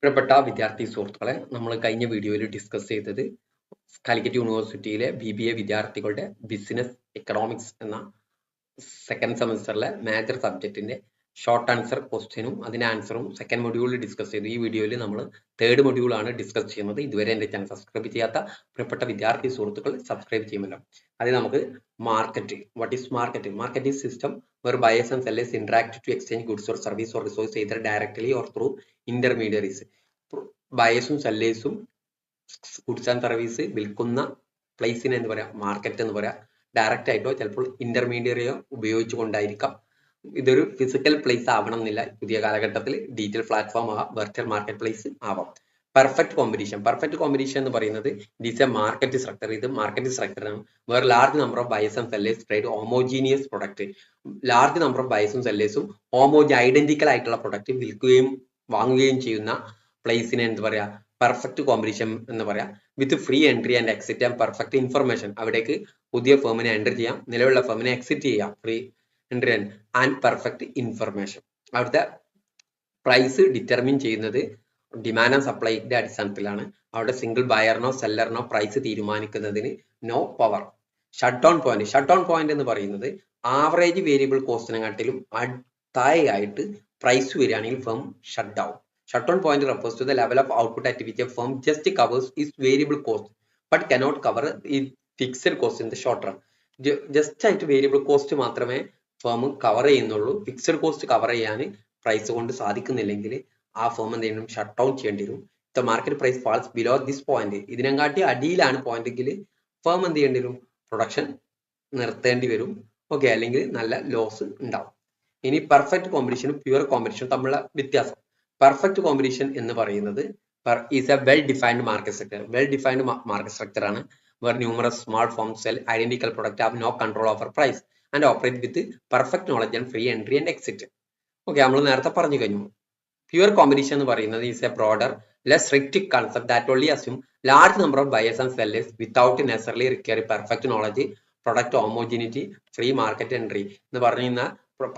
പ്രിയപ്പെട്ട വിദ്യാർത്ഥി സുഹൃത്തുക്കളെ, നമ്മൾ കഴിഞ്ഞ വീഡിയോയിൽ ഡിസ്കസ് ചെയ്തത് കാലിക്കറ്റ് യൂണിവേഴ്സിറ്റിയിലെ BBA വിദ്യാർത്ഥികളുടെ ബിസിനസ് എക്കണോമിക്സ് എന്ന സെക്കൻഡ് സെമസ്റ്ററിലെ മേജർ സബ്ജക്റ്റിന്റെ ഷോർട്ട് ആൻസർ ക്വസ്റ്റ്യനും അതിന്റെ ആൻസറും സെക്കൻഡ് മൊഡ്യൂളിൽ ഡിസ്കസ് ചെയ്തു. ഈ വീഡിയോയിൽ നമ്മൾ തേർഡ് മൊഡ്യൂൾ ആണ് ഡിസ്കസ് ചെയ്യുന്നത്. ഇതുവരെ എന്റെ ചാനൽ സബ്സ്ക്രൈബ് ചെയ്യാത്ത പ്രിയപ്പെട്ട വിദ്യാർത്ഥി സുഹൃത്തുക്കൾ സബ്സ്ക്രൈബ് ചെയ്യുമല്ലോ. അതിൽ നമുക്ക് market, what is market? Market is system where buyers and sellers interact to exchange goods or service or resource either directly or through intermediaries. ബയേഴ്സും സെല്ലേഴ്സും ഗുഡ്സ് ആൻഡ് സർവീസ് വിൽക്കുന്ന പ്ലേസിനെ എന്ന് പറയാം മാർക്കറ്റ് എന്ന് പറയാം. ഡയറക്റ്റ് ആയിട്ടോ ചിലപ്പോൾ ഇന്റർമീഡിയറിയോ ഉപയോഗിച്ചുകൊണ്ടായിരിക്കാം. ഇതൊരു ഫിസിക്കൽ പ്ലേസ് ആവണം എന്നില്ല. പുതിയ കാലഘട്ടത്തിൽ ഡിജിറ്റൽ പ്ലാറ്റ്ഫോം ആവാം, വെർച്വൽ മാർക്കറ്റ് പ്ലേസ് ആവാം. പെർഫെക്റ്റ് കോമ്പറ്റീഷൻ എന്ന് പറയുന്നത് ഇറ്റ് എ മാർക്കറ്റ് സ്ട്രക്ചർ. ഇത് മാർക്കറ്റ് സ്ട്രക്ചറാണ് where large number of buyers and sellers trade homogeneous product. ലാർജ് നമ്പർ ഓഫ് ബയേഴ്സും സെല്ലേഴ്സും ഐഡന്റിക്കൽ ആയിട്ടുള്ള പ്രൊഡക്റ്റ് വിൽക്കുകയും വാങ്ങുകയും ചെയ്യുന്ന പ്ലേസിനെ എന്ത് പറയാ? പെർഫെക്റ്റ് കോമ്പറ്റീഷൻ എന്ന് പറയാം. With free entry and exit and perfect information. അവിടേക്ക് പുതിയ ഫേമിനെ എൻട്രി ചെയ്യാം, നിലവിലുള്ള ഫേമിനെ എക്സിറ്റ് ചെയ്യാം. Free entry and perfect information. അവിടുത്തെ പ്രൈസ് ഡിറ്റർമിൻ ചെയ്യുന്നത് ഡിമാൻഡ് ആൻഡ് സപ്ലൈയുടെ അടിസ്ഥാനത്തിലാണ്. അവിടെ സിംഗിൾ ബയറിനോ സെല്ലറിനോ പ്രൈസ് തീരുമാനിക്കുന്നതിന് no power. Shut down point എന്ന് പറയുന്നത് ആവറേജ് വേരിയബിൾ കോസ്റ്റിനെക്കാട്ടിലും താഴെയായിട്ട് പ്രൈസ് വരികയാണെങ്കിൽ firm shut down. Shut down point refers to the level of output at which a firm just covers its variable cost but cannot cover its fixed cost in the short run. Just ആയിട്ട് variable cost മാത്രമേ firm cover ചെയ്യുന്നുള്ളൂ. Fixed cost cover ചെയ്യാൻ price കൊണ്ട് സാധിക്കുന്നില്ലെങ്കിൽ ആ firm എന്ത് ചെയ്യണം? Shut down ചെയ്യേണ്ടി വരും. The market price falls below this point. ഇതിനെക്കാട്ടി അടിയിലാണ് പോയിന്റെങ്കിൽ ഫേം എന്ത് ചെയ്യേണ്ടി വരും? പ്രൊഡക്ഷൻ നിർത്തേണ്ടി വരും. ഓക്കെ, അല്ലെങ്കിൽ നല്ല ലോസ് ഉണ്ടാവും. ഇനി പെർഫെക്റ്റ് കോമ്പറ്റീഷനും പ്യുവർ കോമ്പറ്റീഷനും തമ്മിലുള്ള വ്യത്യാസം. പെർഫെക്റ്റ് കോമ്പറ്റീഷൻ എന്ന് പറയുന്നത് is a well defined market structure ആണ്. Where numerous small firms sell identical product have no control over price and operate with perfect knowledge and free entry and exit. Okay, നമ്മൾ നേരത്തെ പറഞ്ഞു കഴിഞ്ഞു. Pure competition എന്ന് പറയുന്നത് is a broader less strict concept that only assume large number of buyers and sellers without necessarily require perfect knowledge, product homogeneity, free market entry എന്ന് പറയുന്ന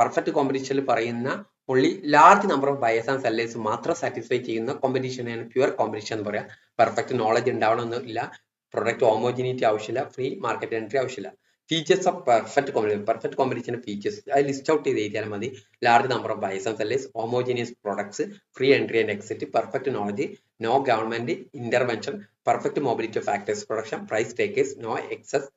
perfect കോമ്പറ്റീഷനിൽ പറയുന്ന only large number of buyers and sellers മാത്രം satisfy ചെയ്യുന്ന കോമ്പറ്റീഷനാണ് pure competition എന്ന് പറയാം. Perfect knowledge ഉണ്ടാവണമെന്നില്ല, product homogeneity ആവശ്യമില്ല, ഫ്രീ മാർക്കറ്റ് എൻട്രി ആവശ്യമില്ല. ഫീച്ചേഴ്സ് ഓഫ് പെർഫെക്റ്റ് കോമ്പറ്റീഷന്റെ ഫീച്ചേഴ്സ് അത് ലിസ്റ്റ് ഔട്ട് ചെയ്ത് എഴുതിയാൽ മതി. Large number of buyers and sellers, homogeneous products, free entry and exit, perfect knowledge, no government intervention, perfect mobility of factors production, price takers, no excess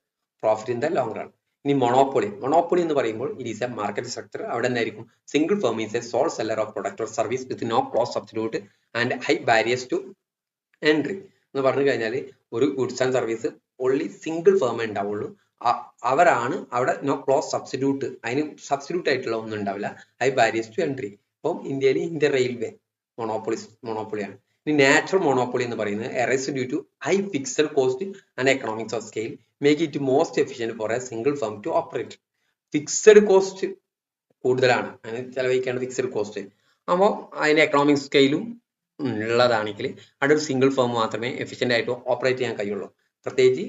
profit in the long run. ഇനി monopoly എന്ന് പറയുമ്പോൾ it is a market structure. അവിടെ എന്തായിരിക്കും? Single firm is a sole seller of product or service with no close substitute and high barriers to entry എന്ന് പറഞ്ഞു കഴിഞ്ഞാൽ ഒരു goods and service only single ഫേമേ ഉണ്ടാവുള്ളൂ. അവരാണ് അവിടെ നോ ക്ലോസ് സബ്സ്റ്റിറ്റ്യൂട്ട്, അതിന് സബ്സ്റ്റിറ്റ്യൂട്ട് ആയിട്ടുള്ള ഒന്നും ഉണ്ടാവില്ല. High barriers to entry. ഇപ്പം ഇന്ത്യയിൽ ഇന്ത്യൻ റെയിൽവേ മൊണോപ്പൊളിയാണ്. ഇനി നാച്ചുറൽ മൊണോപ്പൊളി എന്ന് പറയുന്നത് arise due to high fixed cost and economics of scale make it most efficient for a single firm to operate. Fixed cost കൂടുതലാണ്, അതിന് ചെലവഴിക്കേണ്ട ഫിക്സഡ് കോസ്റ്റ്. അപ്പോൾ അതിന്റെ economic സ്കെയിലും ഉള്ളതാണെങ്കിൽ അവിടെ ഒരു സിംഗിൾ ഫേം മാത്രമേ എഫിഷ്യന്റ് ആയിട്ട് ഓപ്പറേറ്റ് ചെയ്യാൻ കഴിയുള്ളൂ. പ്രത്യേകിച്ച്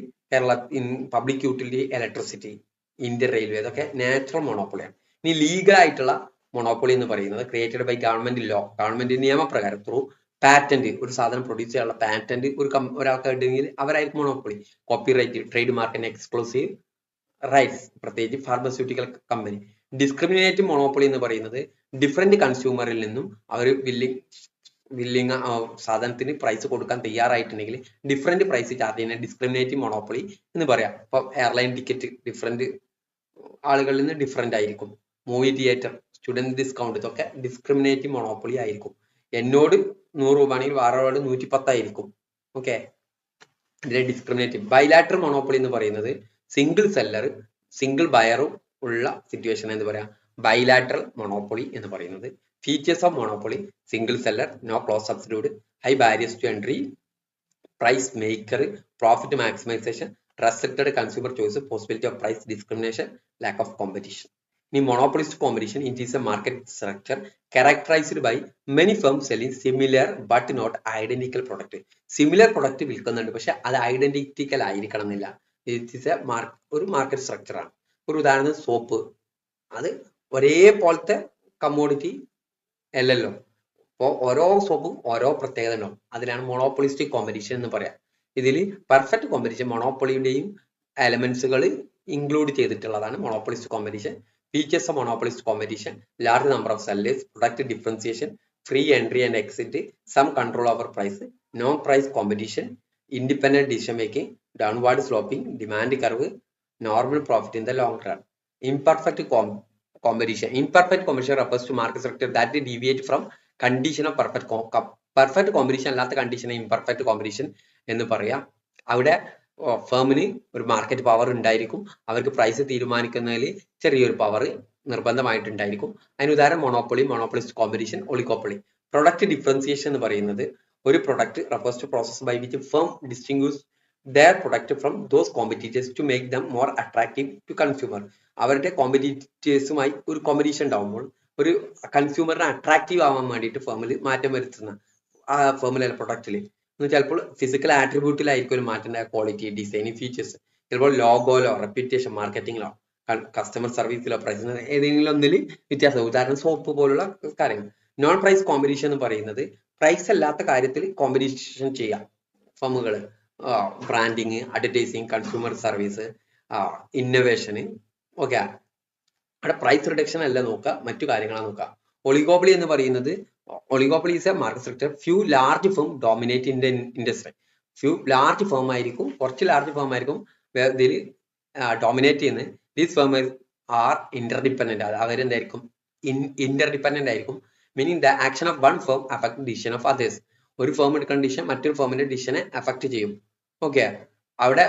public utility, electricity, Indian railway, ഇതൊക്കെ നാച്ചുറൽ മൊണോപ്പൊളിയാണ്. ഇനി ലീഗൽ ആയിട്ടുള്ള മൊണോപ്പൊളി എന്ന് പറയുന്നത് created by government law, government നിയമപ്രകാരം ത്രൂ പാറ്റന്റ്, ഒരു സാധനം പ്രൊഡ്യൂസ് ചെയ്യാനുള്ള പാറ്റന്റ് ഒരാൾക്ക് ഉണ്ടെങ്കിൽ അവരായിരിക്കും മൊണോപ്പൊളി. കോപ്പിറൈറ്റ്, ട്രേഡ് മാർക്കിന്റെ എക്സ്ക്ലൂസീവ് റൈറ്റ്സ്, പ്രത്യേകിച്ച് ഫാർമസ്യൂട്ടിക്കൽ കമ്പനി. ഡിസ്ക്രിമിനേറ്റീവ് മൊണോപ്പൊളി എന്ന് പറയുന്നത് ഡിഫറെന്റ് കൺസ്യൂമറിൽ നിന്നും അവർ വില്ലിങ് സാധനത്തിന് പ്രൈസ് കൊടുക്കാൻ തയ്യാറായിട്ടുണ്ടെങ്കിൽ ഡിഫറെന്റ് പ്രൈസ് ചാർജ് ചെയ്യുന്ന ഡിസ്ക്രിമിനേറ്റീവ് മൊണോപ്പൊളി എന്ന് പറയാം. ഇപ്പൊ എയർലൈൻ ടിക്കറ്റ് ഡിഫറെന്റ് ആളുകളിൽ നിന്ന് ഡിഫറെന്റ് ആയിരിക്കും. മൂവി തിയേറ്റർ, സ്റ്റുഡന്റ് ഡിസ്കൗണ്ട്, ഇതൊക്കെ ഡിസ്ക്രിമിനേറ്റീവ് മൊണോപ്പൊളി ആയിരിക്കും. എന്നോട് 100 രൂപ ആണെങ്കിൽ വേറൊരാളോട് 110 ആയിരിക്കും. ഓക്കെ, ഇതിലെ ഡിസ്ക്രിമിനേറ്റീവ്. ബൈലാറ്ററൽ മൊണോപ്പൊളി എന്ന് പറയുന്നത് സിംഗിൾ സെല്ലർ സിംഗിൾ ബയറും ഉള്ള സിറ്റുവേഷൻ എന്ന് പറയാം ബൈലാറ്ററൽ മൊണോപ്പൊളി എന്ന് പറയുന്നത്. Features of monopoly: single seller, no close substitute, high barriers to entry, price maker, profit maximization, restricted consumer choice, possibility of price discrimination, lack of competition. ഇനി monopolist competition it is a market structure characterized by many firms selling similar but not identical product. Similar product വിൽക്കുന്നുണ്ട്, പക്ഷെ അത് identical ആയിരിക്കണം എന്നില്ല. It is A ഒരു market structure ആണ്. ഒരു ഉദാഹരണം സോപ്പ്, അത് ഒരേപോലത്തെ കമ്മോഡിറ്റി അല്ലല്ലോ. അപ്പോൾ ഓരോ സ്റ്റോക്കും ഓരോ പ്രത്യേകത ഉണ്ടാവും. അതിനാണ് മോണോപ്പൊളിസ്റ്റിക് കോമ്പറ്റീഷൻ എന്ന് പറയാം. ഇതിൽ പെർഫെക്റ്റ് കോമ്പറ്റീഷൻ മോണോപ്പൊളിയുടെയും എലമെന്റ്സുകൾ ഇൻക്ലൂഡ് ചെയ്തിട്ടുള്ളതാണ് monopolistic competition. Features of monopolistic competition: large number of sellers, product differentiation, free entry and exit, some control over price, no price competition, independent decision making, downward sloping demand curve, normal profit in the long run. Imperfect competition. Imperfect competition refers to market structure that deviate from condition of perfect perfect competition അല്ലാത്ത condition imperfect competition എന്ന് പറയാം. അവിടെ ഫേമിന് ഒരു market power ഉണ്ടായിരിക്കും, അവർക്ക് price തീരുമാനിക്കുന്നതിൽ ചെറിയൊരു power നിർബന്ധമായിട്ടുണ്ടായിരിക്കും. അതിന് ഉദാഹരണം monopoly, monopolist competition, oligopoly. Product differentiation എന്ന് പറയുന്നത് ഒരു product refers to process by which firm distinguish their product from those competitors to make them more attractive to consumer. അവരുടെ കോമ്പറ്റീറ്റേഴ്സുമായി ഒരു കോമ്പറ്റീഷൻ ഉണ്ടാവുമ്പോൾ ഒരു കൺസ്യൂമറിനെ അട്രാക്റ്റീവ് ആവാൻ വേണ്ടിയിട്ട് ഫേമിൽ മാറ്റം വരുത്തുന്ന ആ ഫേമിലെ പ്രൊഡക്റ്റിൽ ചിലപ്പോൾ ഫിസിക്കൽ ആട്രിബ്യൂട്ടിലായിരിക്കും ഒരു മാറ്റേണ്ട, ക്വാളിറ്റി, ഡിസൈനിങ്, ഫീച്ചേഴ്സ്. ചിലപ്പോൾ ലോഗോയിലോ റെപ്യൂട്ടേഷൻ മാർക്കറ്റിംഗിലോ കസ്റ്റമർ സർവീസിലോ പ്രൈസ് ഏതെങ്കിലും ഒന്നിൽ വ്യത്യാസം. ഉദാഹരണം സോപ്പ് പോലുള്ള കാര്യങ്ങൾ. നോൺ പ്രൈസ് കോമ്പറ്റീഷൻ എന്ന് പറയുന്നത് പ്രൈസ് അല്ലാത്ത കാര്യത്തിൽ കോമ്പറ്റീഷൻ ചെയ്യാം ഫേമുകൾ. ബ്രാൻഡിങ്, അഡ്വർടൈസിങ്, കൺസ്യൂമർ സർവീസ്, ഇന്നോവേഷന്. ഓക്കെ, അവിടെ പ്രൈസ് റിഡക്ഷൻ അല്ല നോക്കുക, മറ്റു കാര്യങ്ങളാണ് നോക്കുക. ഒളിഗോപ്പൊളി എന്ന് പറയുന്നത്, oligopoly is a market structure few large firm dominate in the industry. Few large firm ആയിരിക്കും, കുറച്ച് ലാർജ് ഫേം ആയിരിക്കും ഇതിൽ ഡോമിനേറ്റ് ചെയ്യുന്നത്. These firm are interdependent. അവരെന്തായിരിക്കും? ഇന്റർഡിപെൻഡന്റ് ആയിരിക്കും. Meaning the action of one firm affect decision of others. ഒരു firm എടുക്കുന്ന decision മറ്റൊരു ഫേമിന്റെ ഡിസിഷനെ അഫക്ട് ചെയ്യും. ഓക്കെ, അവിടെ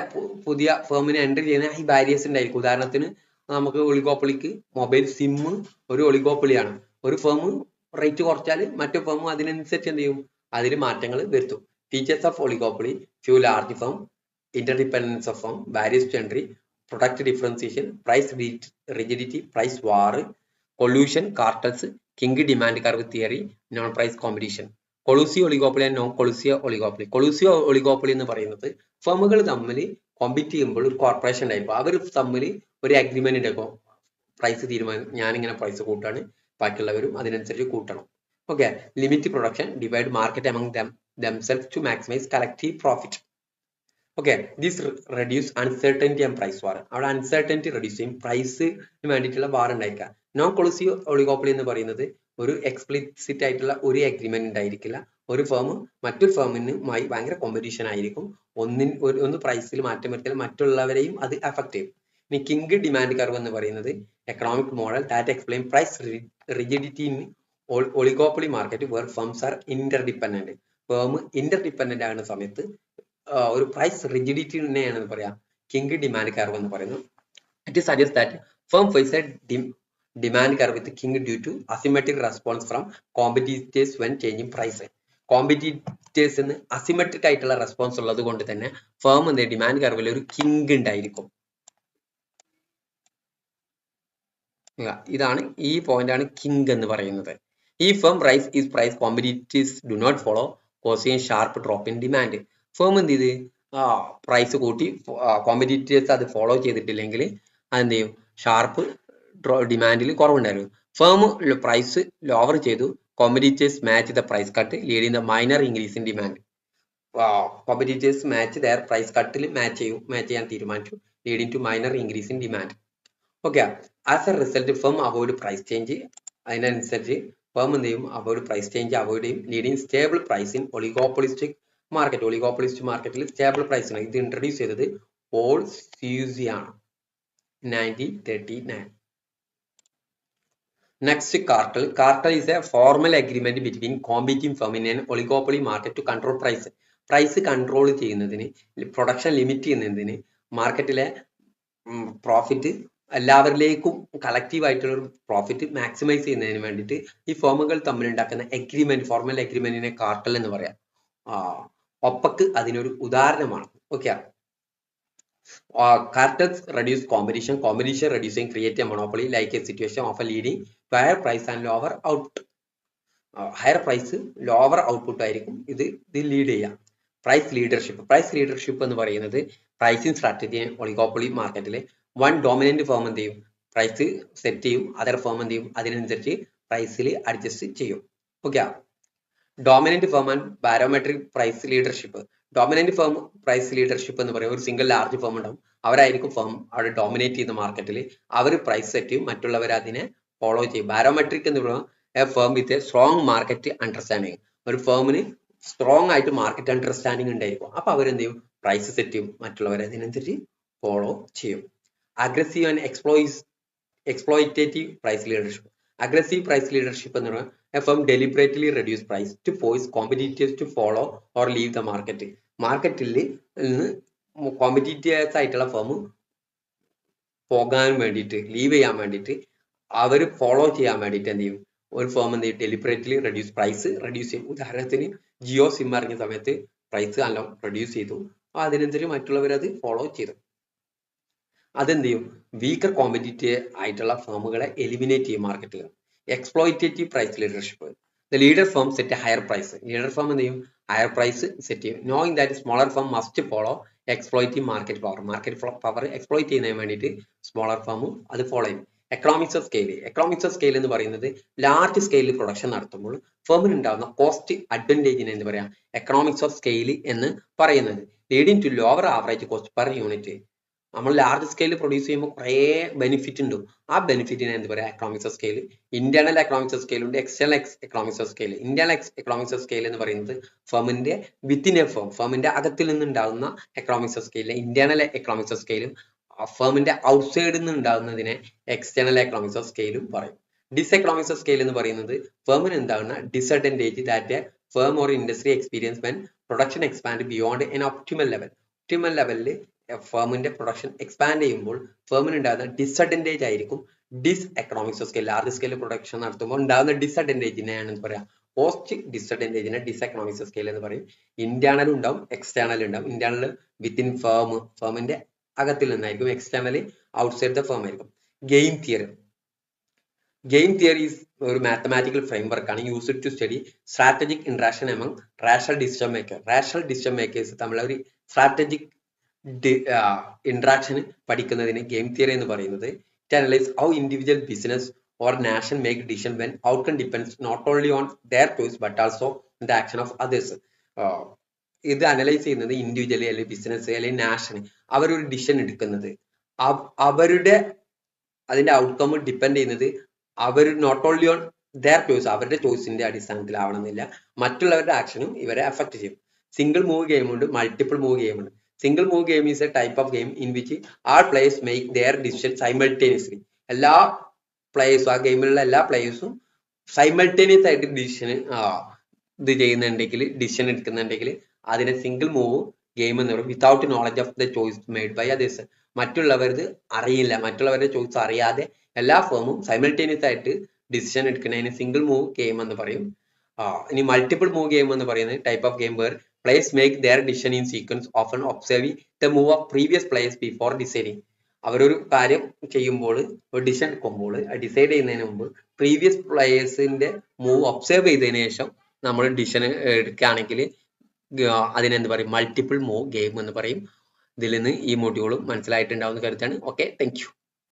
പുതിയ ഫേമിനെ എൻട്രി ചെയ്യുന്ന ഈ ബാരിയേഴ്സ് ഉണ്ടായിരിക്കും. ഉദാഹരണത്തിന് നമുക്ക് ഒളിഗോപ്പൊളിക്ക് മൊബൈൽ സിം ഒരു ഒളിഗോപ്പൊളിയാണ്. ഒരു ഫേം റേറ്റ് കുറച്ചാൽ മറ്റു ഫേം അതിനനുസരിച്ച് എന്ത് ചെയ്യും? അതിൽ മാറ്റങ്ങൾ വരുത്തും. Features of oligopoly: few large firm, interdependence of firm, barriers to entry, product differentiation, price rigidity, price war, collusion, cartels, kink demand curve theory, non price competition. Collusive oligopoly and non collusive oligopoly. Collusive oligopoly എന്ന് പറയുന്നത് ഫേമുകൾ തമ്മിൽ compete ചെയ്യുമ്പോൾ ഒരു corporation ഉണ്ടായിരിക്കും. അവർ തമ്മിൽ ഒരു agreement ഉണ്ടായിരിക്കും. Price തീരുമാനം, ഞാനിങ്ങനെ പ്രൈസ് കൂട്ടാണ്, ബാക്കിയുള്ളവരും അതിനനുസരിച്ച് കൂട്ടണം. Okay, limit production, divide market among themselves to maximize collective profit. Okay, this reduce uncertainty and price war. അവിടെ അൺസർട്ടനിറ്റി റെഡ്യൂസ് ചെയ്യും, പ്രൈസിന് വേണ്ടിയിട്ടുള്ള വാർ ഉണ്ടായിരിക്കുക. നോൺ കൊളൂസിയോ ഒളിഗോപ്പൊളി എന്ന് പറയുന്നത് ഒരു എക്സ്പ്ലിസിറ്റ് ആയിട്ടുള്ള ഒരു അഗ്രിമെന്റ് ഉണ്ടായിരിക്കില്ല. ഒരു ഫേം മറ്റൊരു ഫേമിനുമായി ഭയങ്കര കോമ്പറ്റീഷൻ ആയിരിക്കും. ഒന്ന് പ്രൈസിൽ മാറ്റം വരുത്തിയാൽ മറ്റുള്ളവരെയും അത് അഫക്ട് ചെയ്യും. ഇനി കിങ് ഡിമാൻഡ് കർവ് എന്ന് പറയുന്നത് economic model that explain price rigidity in oligopoly market where firms are interdependent. Firm interdependent ആകുന്ന സമയത്ത് ഒരു പ്രൈസ് റിജിഡിറ്റിനെയാണ് പറയാ കിങ് ഡിമാൻഡ് കർവ് എന്ന് പറയുന്നത്. It suggest that firm face a demand curve with kink due to asymmetric response from competitors when changing price. കോമ്പറ്റീറ്റേഴ്സിന് asymmetric ആയിട്ടുള്ള response ഉള്ളത് കൊണ്ട് തന്നെ ഫേം എന്ന ഡിമാൻഡ് കർവിൽ ഒരു കിങ് ഉണ്ടായിരിക്കും. ഇതാണ് ഈ പോയിന്റ് ആണ് കിങ് എന്ന് പറയുന്നത്. ഈ firm raise is price competitors do not follow, causing sharp drop in demand. Firm എന്ത് ചെയ്ത് പ്രൈസ് കൂട്ടി കോമ്പറ്റീറ്റേഴ്സ് അത് ഫോളോ ചെയ്തിട്ടില്ലെങ്കിൽ അതെന്ത് ചെയ്യും? ഷാർപ്പ് ഡിമാൻഡിൽ കുറവുണ്ടായിരുന്നു. ഫേം പ്രൈസ് ലോവർ ചെയ്തു, competitors match the price cut leading the minor increase in demand. Competitors match their price കട്ടിൽ മാച്ച് ചെയ്യാൻ തീരുമാനിച്ചു, leading to minor increase in demand. Okay, as a result firm avoid price change. അതിനനുസരിച്ച് firm എന്ത് ചെയ്യും? Avoid price change avoid ചെയ്യും, leading stable price in oligopolistic market. Oligopolist മാർക്കറ്റിൽ stable price ആണ്. ഇത് ഇൻട്രൊഡ്യൂസ് ചെയ്തത് പോൾ സ്യൂസി ആണ് 1939. Next, cartel. Cartel is a formal agreement between competing firm in an oligopoly market to control price. Price control ചെയ്യുന്നതിന്, production limit ചെയ്യുന്നതിന്, മാർക്കറ്റിലെ profit എല്ലാവരിലേക്കും collective ആയിട്ടുള്ള ഒരു പ്രോഫിറ്റ് മാക്സിമൈസ് ചെയ്യുന്നതിന് വേണ്ടിയിട്ട് ഈ ഫേമുകൾ തമ്മിൽ ഉണ്ടാക്കുന്ന അഗ്രിമെന്റ്, ഫോർമൽ അഗ്രിമെന്റിനെ കാർട്ടൽ എന്ന് പറയാം. ഒപ്പക്ക് അതിനൊരു ഉദാഹരണമാണ്. Okay, cartels reduce competition, competition reducing create a monopoly like a situation of a leading to higher price and lower output. Higher price lower output ആയിരിക്കും ഇത് ലീഡ് ചെയ്യാം. പ്രൈസ് ലീഡർഷിപ്പ് എന്ന് പറയുന്നത് pricing strategy oligopoly മാർക്കറ്റിലെ one dominant firm എന്ത് ചെയ്യും? Price set ചെയ്യും, other firm എന്ത് ചെയ്യും? അതിനനുസരിച്ച് പ്രൈസിൽ അഡ്ജസ്റ്റ് ചെയ്യും. Okay, dominant firm and barometric price leadership. Dominant firm price leadership എന്ന് പറയുന്നത് ഒരു സിംഗിൾ ലാർജ് ഫേം ഉണ്ടാവും, അവരായിരിക്കും ഫേം അവിടെ ഡോമിനേറ്റ് ചെയ്യുന്ന മാർക്കറ്റിൽ, അവർ പ്രൈസ് സെറ്റ് ചെയ്യും, മറ്റുള്ളവർ അതിനെ ഫോളോ ചെയ്യും. ബാരോമെട്രിക് എന്ന് പറയുന്നത് A firm with a strong market understanding. ഒരു ഫേമിന് സ്ട്രോങ് ആയിട്ട് മാർക്കറ്റ് അണ്ടർസ്റ്റാൻഡിങ് ഉണ്ടായിരിക്കും, അപ്പൊ അവരെന്ത് ചെയ്യും, പ്രൈസ് സെറ്റ് ചെയ്യും, മറ്റുള്ളവർ അതിനനുസരിച്ച് ഫോളോ ചെയ്യും. Aggressive and exploitative price leadership. Aggressive price leadership എന്ന് പറഞ്ഞാൽ a firm deliberately reduce price to force competitors to follow or leave the market. മാർക്കറ്റിൽ നിന്ന് കോമ്പറ്റീറ്റേഴ്സ് ആയിട്ടുള്ള ഫേം പോകാൻ വേണ്ടിയിട്ട്, ലീവ് ചെയ്യാൻ വേണ്ടിയിട്ട്, അവർ ഫോളോ ചെയ്യാൻ വേണ്ടിയിട്ട് എന്ത് ചെയ്യും, ഒരു ഫേം എന്ത് ചെയ്യും, ഡെലിബറേറ്റ്ലി പ്രൈസ് റെഡ്യൂസ് ചെയ്യും. ഉദാഹരണത്തിന് ജിയോ സിം ഇറങ്ങിയ സമയത്ത് പ്രൈസ് നല്ല റെഡ്യൂസ് ചെയ്തു, അതിനനുസരിച്ച് മറ്റുള്ളവർ അത് ഫോളോ ചെയ്തു. അതെന്ത് ചെയ്യും, വീക്കർ കോമ്പറ്റീറ്റീവ് ആയിട്ടുള്ള ഫേമുകളെ എലിമിനേറ്റ് ചെയ്യും മാർക്കറ്റിൽ. Exploitative price leadership. The leader firm set higher price. Leader firm എന്ത് ചെയ്യും, ഹയർ പ്രൈസ് സെറ്റ് ചെയ്യും. Knowing that smaller firm must follow exploitative market power. Market power exploit ചെയ്യുന്നതിന് വേണ്ടിയിട്ട് സ്മോളർ ഫേമും അത് ഫോളോ ചെയ്യും. Economics of scale. Economics of scale എന്ന് പറയുന്നത് ലാർജ് സ്കെയിലിൽ പ്രൊഡക്ഷൻ നടത്തുമ്പോൾ ഫേമിന് ഉണ്ടാകുന്ന കോസ്റ്റ് അഡ്വാൻറ്റേജിനെ എന്ത് പറയാം, എക്കണോമിക്സ് ഓഫ് സ്കെയിൽ എന്ന് പറയുന്നത്. Leading to lower average cost per unit. നമ്മൾ ലാർജ് സ്കെയിലിൽ പ്രൊഡ്യൂസ് ചെയ്യുമ്പോൾ കുറേ ബെനിഫിറ്റ് ഉണ്ട്, ആ ബെനിഫിറ്റിനെ എന്ത് പറയാം, economics of scale. Internal economics of scale ഉണ്ട്, external economics of scale. Internal economics of scale എന്ന് പറയുന്നത് ഫേമിന്റെ വിത്തിൻ എ ഫേം, ഫേമിന്റെ അകത്തിൽ നിന്ന് ഉണ്ടാകുന്ന economics of scale. Internal economics of സ്കെയിലും ഫേമിന്റെ ഔട്ട്സൈഡിൽ നിന്ന് ഉണ്ടാകുന്നതിനെ എക്സ്റ്റേണൽ എക്കണോമിക്സ് ഓഫ് സ്കെയിലും പറയും. ഡിസ്എക്കണോമിക്സ് ഓഫ് സ്കെയിൽ എന്ന് പറയുന്നത് ഫേമിന് ഉണ്ടാകുന്ന disadvantage that a firm or industry experience when production expand beyond an optimal level. Optimal ലെവലിൽ ഫേമിന്റെ പ്രൊഡക്ഷൻ എക്സ്പാൻഡ് ചെയ്യുമ്പോൾ ഫേമിന് ഉണ്ടാകുന്ന ഡിസഡ്വാൻറ്റേജ് ആയിരിക്കും dis economics of scale. Large scale production നടത്തുമ്പോൾ ഉണ്ടാകുന്ന ഡിസഡ്വാൻറ്റേജിനെയാണ് എന്ന് പറയാം, കോസ്റ്റ് ഡിസഡ്വാൻറ്റേജിനെ ഡിസ് എക്കണോമിക്സ് ഓഫ് സ്കെയിൽ എന്ന് പറയും. ഇന്റേണൽ ഉണ്ടാവും, എക്സ്റ്റേണൽ ഉണ്ടാവും. ഇന്റേണൽ വിത്തിൻ ഫേമിന്റെ അകത്തിൽ നിന്നായിരിക്കും, എക്സ്റ്റേണലി ഔട്ട്സൈഡ് ദ ഫേം ആയിരിക്കും. Game theory. Game theory is ഒരു മാത്തമാറ്റിക്കൽ ഫ്രെയിംവർക്ക് ആണ്, used to study strategic interaction among rational decision maker. Rational decision makers തമ്മിലുള്ള ഒരു സ്ട്രാറ്റജിക് ഇന്ററാക്ഷൻ പഠിക്കുന്നതിന് ഗെയിം തിയറി എന്ന് പറയുന്നത്. It analyse how individual business or nation make decision when outcome depends not only on their choice but also the action of others. ഇത് analyse ചെയ്യുന്നത് individually അല്ലെങ്കിൽ business അല്ലെങ്കിൽ nation അവരൊരു decision എടുക്കുന്നത് അവരുടെ അതിന്റെ ഔട്ട്കം ഡിപ്പെൻഡ് ചെയ്യുന്നത് അവർ not only on their choice, അവരുടെ ചോയ്സിന്റെ അടിസ്ഥാനത്തിലാവണമെന്നില്ല, മറ്റുള്ളവരുടെ ആക്ഷനും ഇവരെ അഫക്ട് ചെയ്യും. സിംഗിൾ മൂവ് ഗെയിം ഉണ്ട്, മൾട്ടിപ്പിൾ മൂവ് ഗെയിം ഉണ്ട്. Single move game is a type of game in which all players make their decision simultaneously. എല്ലാ പ്ലേയേഴ്സും, ആ ഗെയിമിലുള്ള എല്ലാ പ്ലേയേഴ്സും സൈമൾട്ടേനിയസ് ആയിട്ട് ഡിസിഷൻ ഇത് ചെയ്യുന്നുണ്ടെങ്കിൽ, ഡിസിഷൻ എടുക്കുന്നുണ്ടെങ്കിൽ അതിനെ സിംഗിൾ മൂവ് ഗെയിം എന്ന് പറയും. Without knowledge of the choice made by others. മറ്റുള്ളവരത് അറിയില്ല, മറ്റുള്ളവരുടെ ചോയ്സ് അറിയാതെ എല്ലാ ഫേമും സൈമൾട്ടേനിയസ് ആയിട്ട് ഡിസിഷൻ എടുക്കുന്നതിന് സിംഗിൾ മൂവ് ഗെയിം എന്ന് പറയും. ഇനി മൾട്ടിപ്പിൾ മൂവ് ഗെയിം എന്ന് പറയുന്നത് type of game where players make their decision in sequence, often observing the move of previous players before deciding. അവരൊരു കാര്യം ചെയ്യുമ്പോൾ, ഒരു ഡിസിഷൻ എടുക്കുമ്പോൾ, ഡിസൈഡ് ചെയ്യുന്നതിന് മുമ്പ് പ്രീവിയസ് പ്ലേയേഴ്സിന്റെ മൂവ് ഒബ്സർവ് ചെയ്തതിനു ശേഷം നമ്മൾ ഡിസിഷൻ എടുക്കുകയാണെങ്കിൽ അതിനെന്ത് പറയും, മൾട്ടിപ്പിൾ മൂവ് ഗെയിം എന്ന് പറയും. ഇതിൽ നിന്ന് ഈ മോഡ്യൂളും മനസ്സിലായിട്ടുണ്ടാവുന്ന കരുത്താണ്. Okay, thank U.